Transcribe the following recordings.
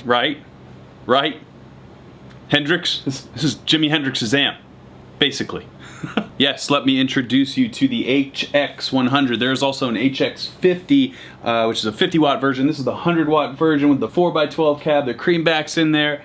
right? Hendrix, this is Jimi Hendrix's amp, basically. Yes, let me introduce you to the HX100. There's also an HX50, which is a 50 watt version. This is the 100 watt version with the 4x12 cab, the creambacks in there.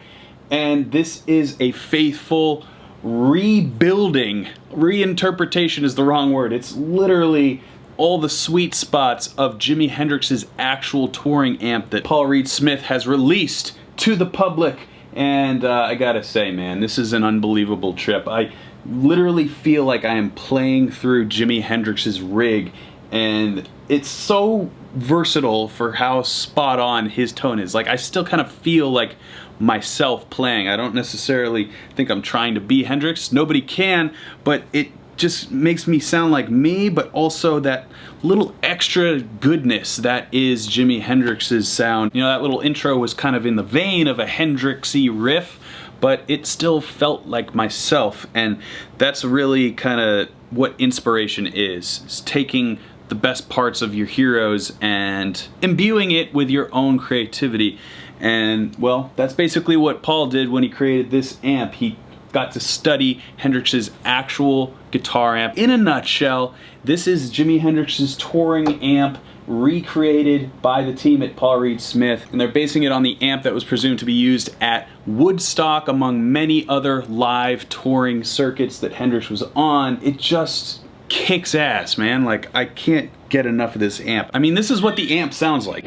And this is a faithful rebuilding. Reinterpretation is the wrong word. It's literally all the sweet spots of Jimi Hendrix's actual touring amp that Paul Reed Smith has released to the public. And I gotta say, man, this is an unbelievable trip. I literally feel like I am playing through Jimi Hendrix's rig, and it's so versatile for how spot on his tone is. Like, I still kind of feel like myself playing. I don't necessarily think I'm trying to be Hendrix. Nobody can, but it just makes me sound like me, but also that little extra goodness that is Jimi Hendrix's sound. You know, that little intro was kind of in the vein of a Hendrixy riff, but it still felt like myself, and that's really kind of what inspiration is taking the best parts of your heroes and imbuing it with your own creativity. And well, that's basically what Paul did when he created this amp. He got to study Hendrix's actual guitar amp. In a nutshell, this is Jimi Hendrix's touring amp, recreated by the team at Paul Reed Smith, and they're basing it on the amp that was presumed to be used at Woodstock, among many other live touring circuits that Hendrix was on. It just kicks ass, man. Like, I can't get enough of this amp. I mean, this is what the amp sounds like.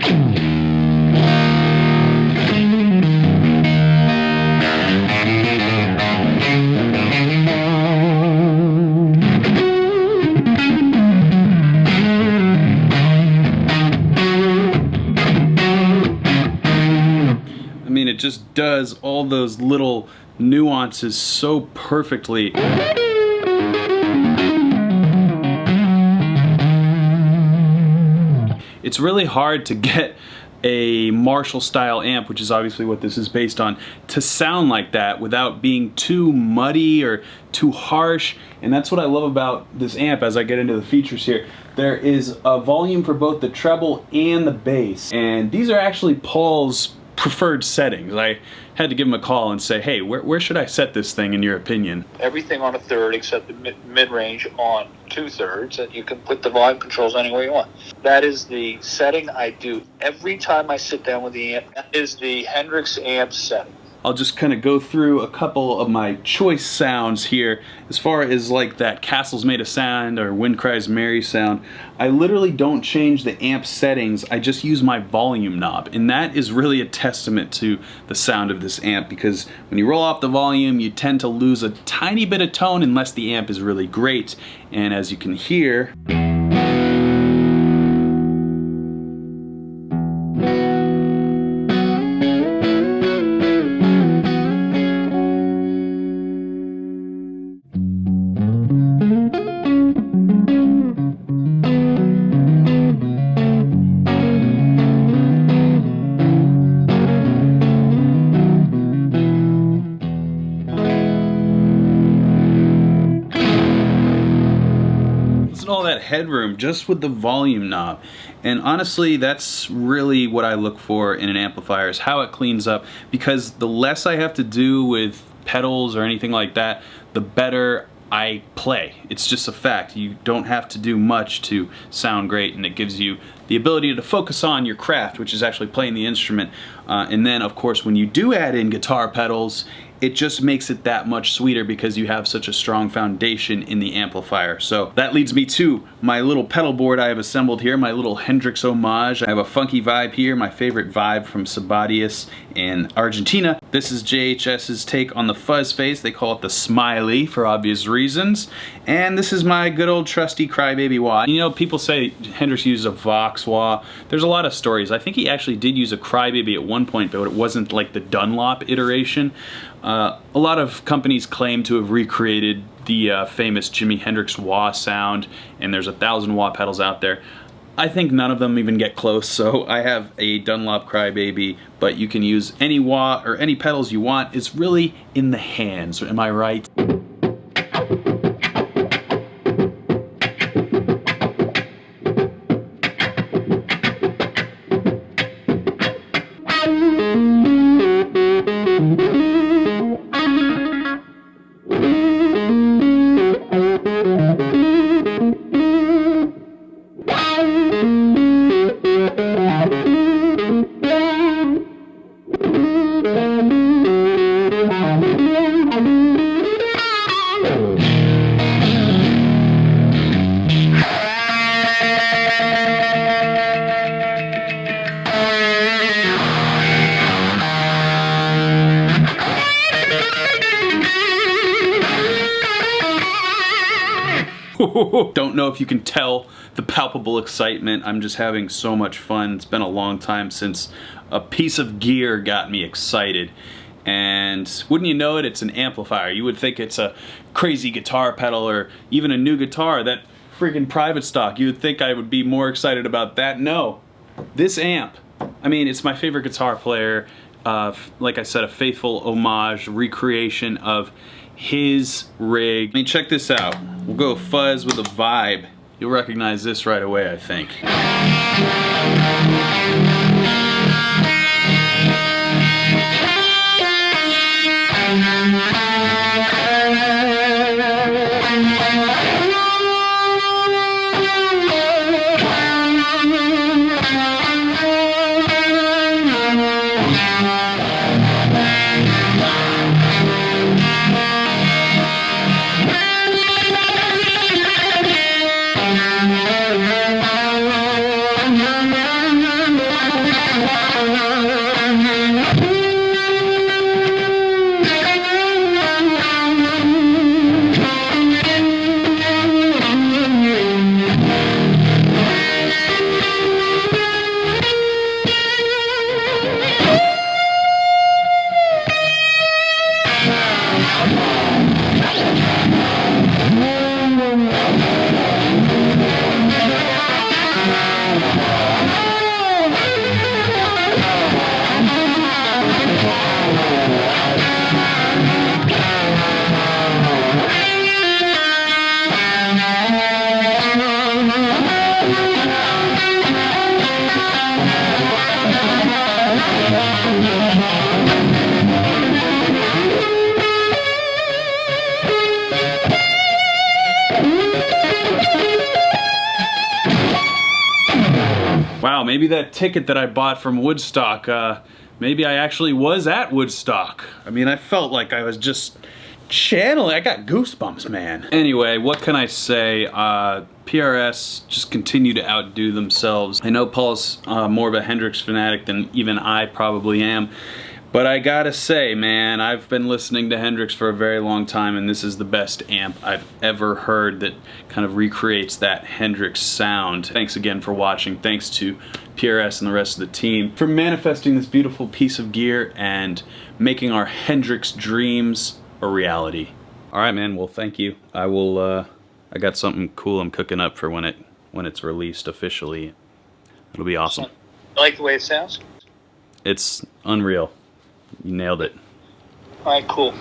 It just does all those little nuances so perfectly. It's really hard to get a Marshall style amp, which is obviously what this is based on, to sound like that without being too muddy or too harsh. And that's what I love about this amp as I get into the features here. There is a volume for both the treble and the bass, and these are actually Paul's preferred settings. I had to give him a call and say, hey, where should I set this thing in your opinion? Everything on a third except the mid-range on 2/3, and you can put the volume controls anywhere you want. That is the setting I do every time I sit down with the amp. That is the Hendrix amp setting. I'll just kind of go through a couple of my choice sounds here. As far as like that Castles Made a Sound or Wind Cries Mary sound, I literally don't change the amp settings, I just use my volume knob. And that is really a testament to the sound of this amp, because when you roll off the volume, you tend to lose a tiny bit of tone unless the amp is really great. And as you can hear, all that headroom just with the volume knob. And honestly, that's really what I look for in an amplifier, is how it cleans up, because the less I have to do with pedals or anything like that, the better I play. It's just a fact. You don't have to do much to sound great, and it gives you the ability to focus on your craft, which is actually playing the instrument. And then of course when you do add in guitar pedals, it just makes it that much sweeter because you have such a strong foundation in the amplifier. So that leads me to my little pedal board I have assembled here, my little Hendrix homage. I have a funky vibe here, my favorite vibe from Sabadius in Argentina. This is JHS's take on the fuzz face. They call it the Smiley for obvious reasons. And this is my good old trusty Crybaby wah. You know, people say Hendrix used a Vox wah. There's a lot of stories. I think he actually did use a Crybaby at one point, but it wasn't like the Dunlop iteration. A lot of companies claim to have recreated the famous Jimi Hendrix wah sound, and there's 1,000 wah pedals out there. I think none of them even get close, so I have a Dunlop Crybaby, but you can use any wah or any pedals you want. It's really in the hands, am I right? Don't know if you can tell the palpable excitement. I'm just having so much fun. It's been a long time since a piece of gear got me excited. And wouldn't you know it, it's an amplifier. You would think it's a crazy guitar pedal or even a new guitar, that freaking private stock. You would think I would be more excited about that. No, this amp. I mean, it's my favorite guitar player. Like I said, a faithful homage, recreation of his rig. I mean, check this out. We'll go fuzz with a vibe. You'll recognize this right away, I think. Wow, maybe that ticket that I bought from Woodstock, maybe I actually was at Woodstock. I mean, I felt like I was just channeling. I got goosebumps, man. Anyway, what can I say? PRS just continue to outdo themselves. I know Paul's more of a Hendrix fanatic than even I probably am. But I gotta say, man, I've been listening to Hendrix for a very long time, and this is the best amp I've ever heard that kind of recreates that Hendrix sound. Thanks again for watching. Thanks to PRS and the rest of the team for manifesting this beautiful piece of gear and making our Hendrix dreams a reality. All right, man. Well, thank you. I will. I got something cool I'm cooking up for when it's released officially. It'll be awesome. You like the way it sounds? It's unreal. You nailed it. All right, cool.